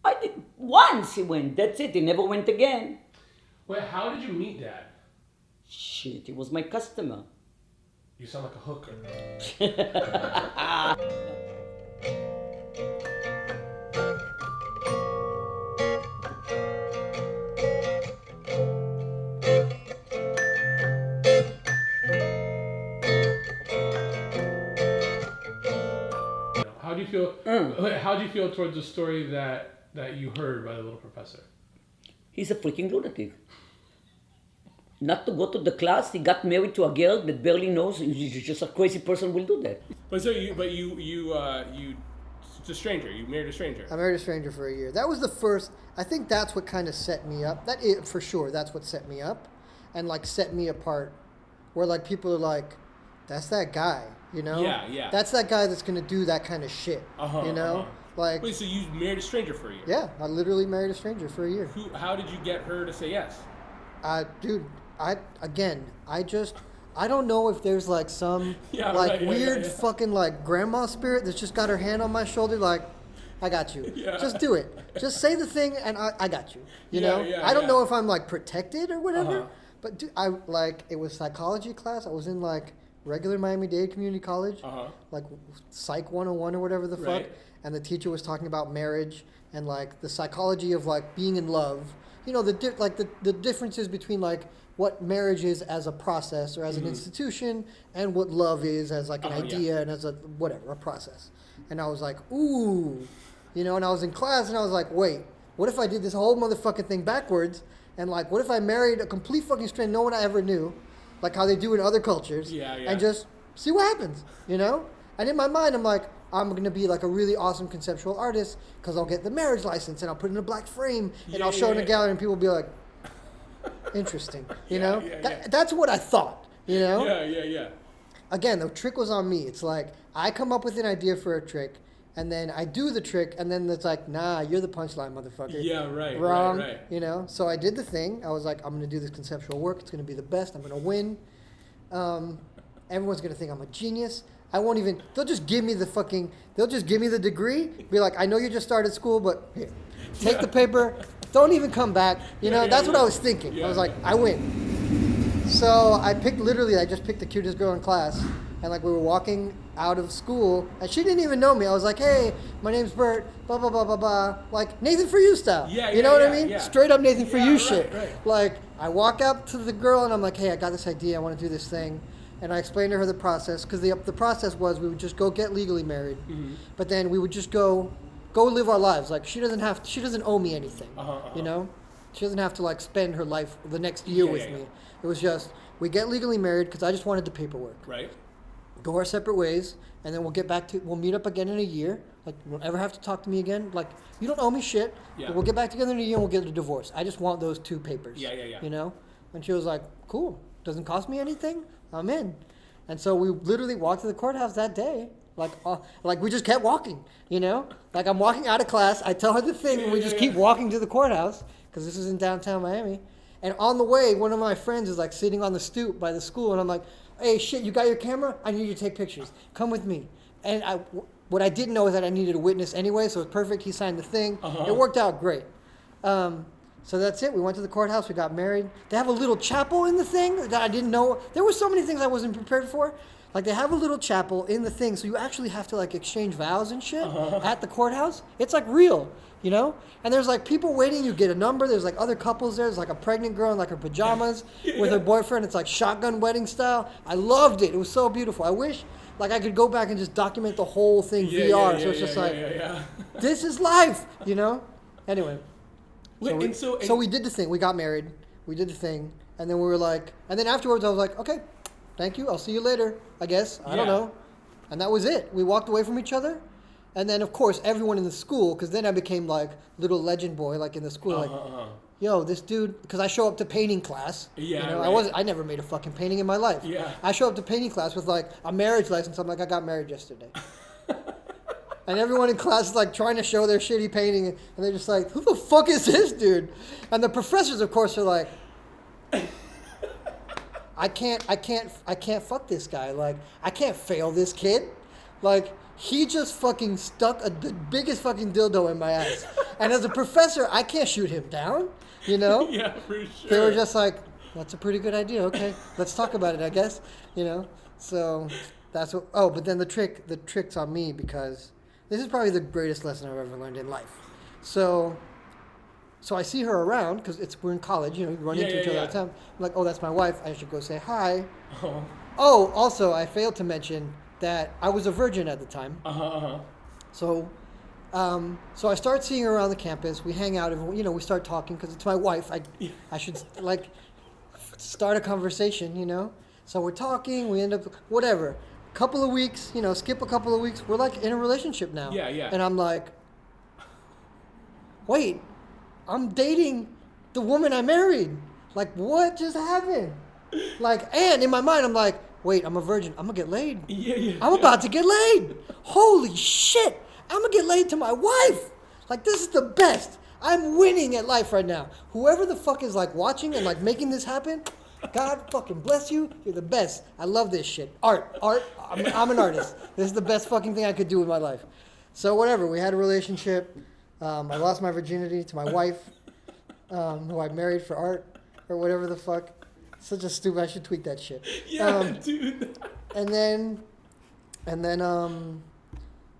I did once he went. That's it. He never went again. Wait, how did you meet Dad? Shit, he was my customer. You sound like a hooker. How do you feel? How do you feel towards the story that you heard by the little professor? He's a freaking lunatic. Not to go to the class, he got married to a girl that barely knows. He's just a crazy person will do that. But it's a stranger. You married a stranger. I married a stranger for a year. That was the first. I think that's what kind of set me up. For sure. That's what set me up, and like set me apart. Where like people are like, that's that guy, you know? Yeah. That's that guy that's gonna do that kind of shit, you know? Like. Wait, so you married a stranger for a year? Yeah, I literally married a stranger for a year. How did you get her to say yes? Dude, I don't know if there's like some weird fucking like grandma spirit that's just got her hand on my shoulder like, I got you. Yeah. Just do it. Just say the thing and I got you. You know? I don't know if I'm like protected or whatever, but dude, it was psychology class. I was in like regular Miami-Dade Community College, like Psych 101 or whatever the fuck, and the teacher was talking about marriage and like the psychology of like being in love. You know, the differences between like what marriage is as a process or as an institution and what love is as like an idea and as a process. And I was like, ooh, you know, and I was in class and I was like, wait, what if I did this whole motherfucking thing backwards? And like, what if I married a complete fucking stranger no one I ever knew, like how they do in other cultures, and just see what happens, you know? And in my mind, I'm like, I'm going to be like a really awesome conceptual artist because I'll get the marriage license and I'll put it in a black frame and I'll show it in a gallery and people will be like, interesting, you know? That's what I thought, you know? Yeah. Again, the trick was on me. It's like, I come up with an idea for a trick and then I do the trick and then it's like, nah, you're the punchline, motherfucker. Yeah, right. Wrong, right. You know? So I did the thing. I was like, I'm going to do this conceptual work. It's going to be the best. I'm going to win. Everyone's going to think I'm a genius. I won't even, they'll just give me the degree, be like, I know you just started school, but here, take the paper, don't even come back. You know, that's what I was thinking. I was like, I win. So I just picked the cutest girl in class, and like we were walking out of school, and she didn't even know me. I was like, hey, my name's Bert, blah, blah, blah, blah, blah, like Nathan For You style. You know what I mean? Yeah. Straight up Nathan For You shit. Right. Like, I walk up to the girl, and I'm like, hey, I got this idea, I want to do this thing. And I explained to her the process, because the process was we would just go get legally married, but then we would just go live our lives. Like she doesn't owe me anything, you know? She doesn't have to like spend her life the next year with me. It was just, we get legally married because I just wanted the paperwork. Right. Go our separate ways, and then we'll meet up again in a year. Like, you won't ever have to talk to me again. Like, you don't owe me shit, but we'll get back together in a year and we'll get a divorce. I just want those two papers. Yeah. You know? And she was like, cool. Doesn't cost me anything. I'm in. And so we literally walked to the courthouse that day. Like we just kept walking, you know? Like I'm walking out of class, I tell her the thing, and we just keep walking to the courthouse, because this is in downtown Miami. And on the way, one of my friends is like sitting on the stoop by the school, and I'm like, hey, shit, you got your camera? I need you to take pictures. Come with me. And what I didn't know is that I needed a witness anyway, so it's perfect. He signed the thing. It worked out great. So that's it. We went to the courthouse. We got married. They have a little chapel in the thing that I didn't know. There were so many things I wasn't prepared for. Like they have a little chapel in the thing, so you actually have to like exchange vows and shit at the courthouse. It's like real, you know? And there's like people waiting. You get a number. There's like other couples there. There's like a pregnant girl in like her pajamas with her boyfriend. It's like shotgun wedding style. I loved it. It was so beautiful. I wish like I could go back and just document the whole thing VR. So it's just this is life, you know? Anyway. So we did the thing. We got married. We did the thing. And then we were like, and then afterwards I was like, okay, thank you. I'll see you later, I guess. I don't know. And that was it. We walked away from each other. And then, of course, everyone in the school, because then I became like little legend boy, like in the school, yo, this dude, because I show up to painting class. You know, I never made a fucking painting in my life. I show up to painting class with like a marriage license. I'm like, I got married yesterday. And everyone in class is like trying to show their shitty painting, and they're just like, who the fuck is this dude? And the professors, of course, are like, I can't fuck this guy. Like, I can't fail this kid. Like, he just fucking stuck the biggest fucking dildo in my ass. And as a professor, I can't shoot him down, you know? Yeah, for sure. They were just like, that's a pretty good idea. Okay, let's talk about it, I guess, you know? So that's what, oh, but then the trick's on me because this is probably the greatest lesson I've ever learned in life. So I see her around because we're in college, you know, you run into each other all the time. I'm like, oh, that's my wife. I should go say hi. Oh, also, I failed to mention that I was a virgin at the time. So I start seeing her around the campus. We hang out, and, you know, we start talking because it's my wife. I should like start a conversation, you know. So we're talking. We end up whatever. Couple of weeks, you know, skip a couple of weeks. We're like in a relationship now. Yeah. And I'm like, wait, I'm dating the woman I married. Like, what just happened? Like, and in my mind, I'm like, wait, I'm a virgin. I'm gonna get laid. I'm about to get laid. Holy shit. I'm gonna get laid to my wife. Like, this is the best. I'm winning at life right now. Whoever the fuck is like watching and like making this happen, God fucking bless you. You're the best. I love this shit. Art. I'm an artist. This is the best fucking thing I could do with my life. So whatever. We had a relationship. I lost my virginity to my wife, who I married for art or whatever the fuck. Such a stupid. I should tweak that shit. Dude. And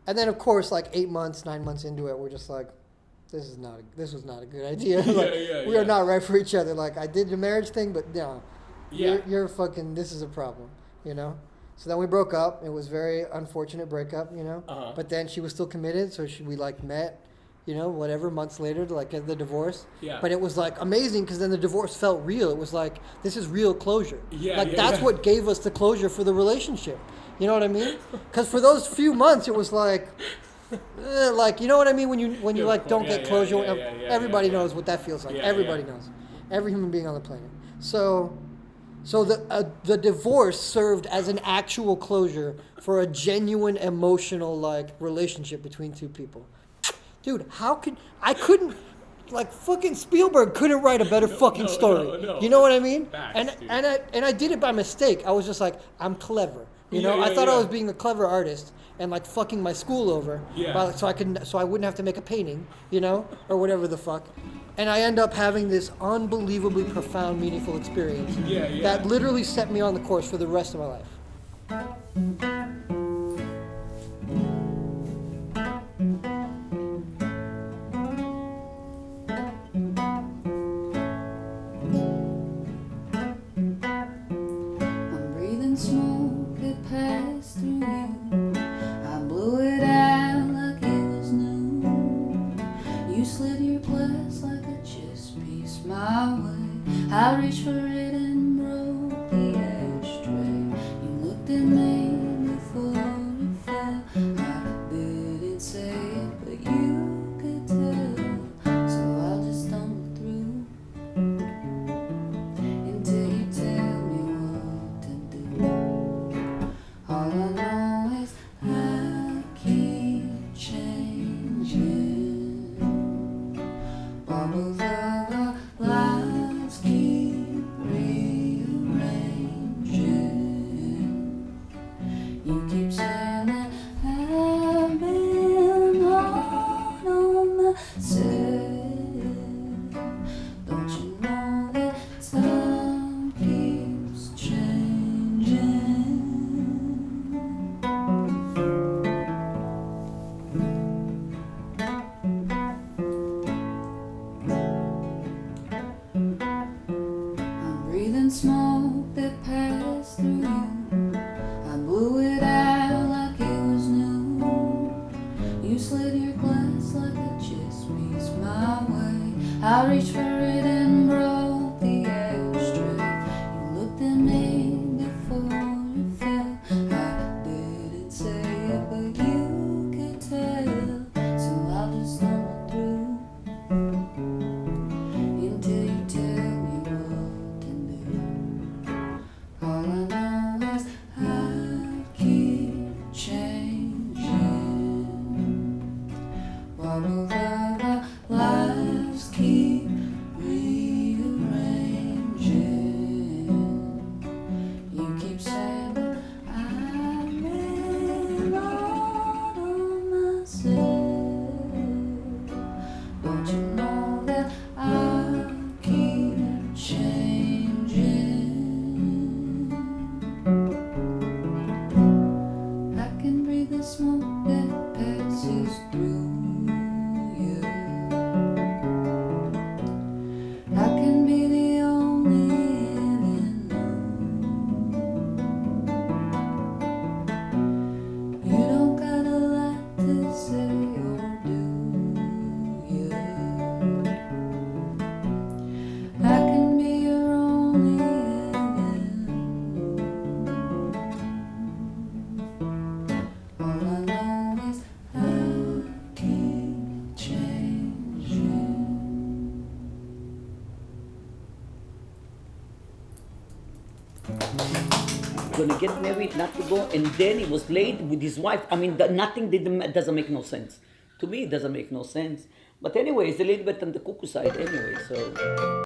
then of course, like 9 months into it, we're just like, this was not a good idea. Like, we are not right for each other. Like, I did the marriage thing, but no, you're fucking. This is a problem, you know. So then we broke up. It was a very unfortunate breakup, you know. But then she was still committed, so we like met, you know, whatever months later to like get the divorce. But it was like amazing because then the divorce felt real. It was like, this is real closure. That's what gave us the closure for the relationship. You know what I mean? Because for those few months, it was like, like, you know what I mean? When you like don't get closure, everybody knows what that feels like. Everybody knows. Every human being on the planet. So the divorce served as an actual closure for a genuine emotional like relationship between two people. Dude, like fucking Spielberg couldn't write a better fucking story. No. You know what I mean? Facts, and I did it by mistake. I was just like, I'm clever. You know, I thought I was being a clever artist and like fucking my school over, so I wouldn't have to make a painting, you know, or whatever the fuck. And I end up having this unbelievably profound, meaningful experience that literally set me on the course for the rest of my life. I reached for it and broke the ashtray. You looked at me before it fell. I didn't say it, but you could tell. So I'll just stumble through until you tell me what to do. All I know is I keep changing. Bubbles of our lives keep rearranging. You keep saying that I've been hard on myself. Don't you know that time keeps changing? I'm breathing smoke that passed through you. I blew it out like it was new. You slid your glass like a chess piece my way. I reached for it and broke the ashtray. You looked at me before it fell. I didn't say it, but you could tell. So I'll just stumble through until you tell me what to do. All I know is I keep changing. Bubbles of our lives keep gonna get married, not to go, and then he was late with his wife. I mean, nothing doesn't make no sense. To me, it doesn't make no sense. But anyway, it's a little bit on the cuckoo side anyway, so.